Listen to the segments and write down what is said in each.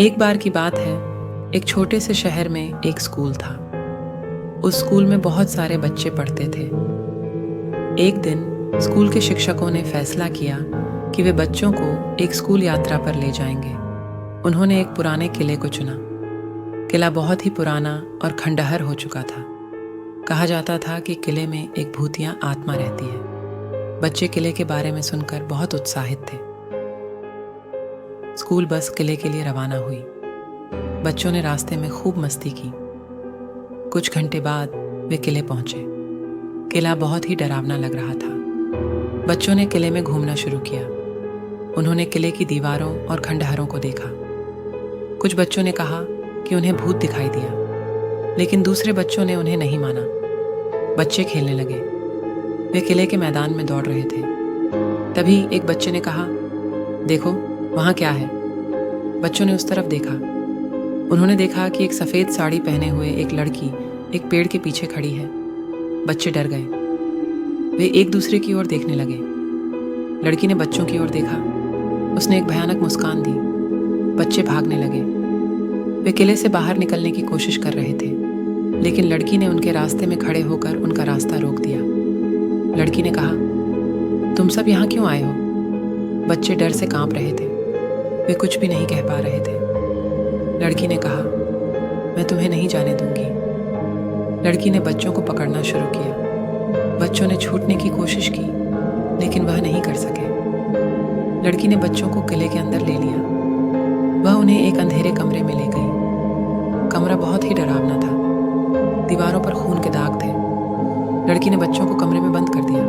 एक बार की बात है, एक छोटे से शहर में एक स्कूल था। उस स्कूल में बहुत सारे बच्चे पढ़ते थे। एक दिन स्कूल के शिक्षकों ने फैसला किया कि वे बच्चों को एक स्कूल यात्रा पर ले जाएंगे। उन्होंने एक पुराने किले को चुना। किला बहुत ही पुराना और खंडहर हो चुका था। कहा जाता था कि किले में एक भूतिया आत्मा रहती है। बच्चे किले के बारे में सुनकर बहुत उत्साहित थे। स्कूल बस किले के लिए रवाना हुई। बच्चों ने रास्ते में खूब मस्ती की। कुछ घंटे बाद वे किले पहुंचे। किला बहुत ही डरावना लग रहा था। बच्चों ने किले में घूमना शुरू किया। उन्होंने किले की दीवारों और खंडहरों को देखा। कुछ बच्चों ने कहा कि उन्हें भूत दिखाई दिया, लेकिन दूसरे बच्चों ने उन्हें नहीं माना। बच्चे खेलने लगे। वे किले के मैदान में दौड़ रहे थे। तभी एक बच्चे ने कहा, देखो वहाँ क्या है। बच्चों ने उस तरफ देखा। उन्होंने देखा कि एक सफ़ेद साड़ी पहने हुए एक लड़की एक पेड़ के पीछे खड़ी है। बच्चे डर गए। वे एक दूसरे की ओर देखने लगे। लड़की ने बच्चों की ओर देखा। उसने एक भयानक मुस्कान दी। बच्चे भागने लगे। वे किले से बाहर निकलने की कोशिश कर रहे थे, लेकिन लड़की ने उनके रास्ते में खड़े होकर उनका रास्ता रोक दिया। लड़की ने कहा, तुम सब यहाँ क्यों आए हो? बच्चे डर से कांप रहे थे। वे कुछ भी नहीं कह पा रहे थे। लड़की ने कहा, मैं तुम्हें नहीं जाने दूंगी। लड़की ने बच्चों को पकड़ना शुरू किया। बच्चों ने छूटने की कोशिश की, लेकिन वह नहीं कर सके। लड़की ने बच्चों को किले के अंदर ले लिया। वह उन्हें एक अंधेरे कमरे में ले गई। कमरा बहुत ही डरावना था। दीवारों पर खून के दाग थे। लड़की ने बच्चों को कमरे में बंद कर दिया।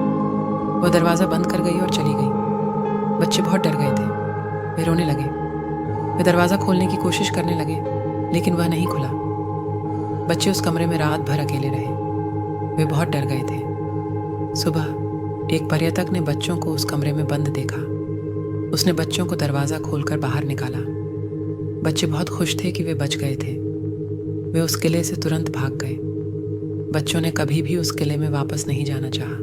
वह दरवाज़ा बंद कर गई और चली गई। बच्चे बहुत डर गए थे। वे रोने लगे। वे दरवाज़ा खोलने की कोशिश करने लगे, लेकिन वह नहीं खुला। बच्चे उस कमरे में रात भर अकेले रहे। वे बहुत डर गए थे। सुबह एक पर्यटक ने बच्चों को उस कमरे में बंद देखा। उसने बच्चों को दरवाज़ा खोलकर बाहर निकाला। बच्चे बहुत खुश थे कि वे बच गए थे। वे उस किले से तुरंत भाग गए। बच्चों ने कभी भी उस किले में वापस नहीं जाना चाहा।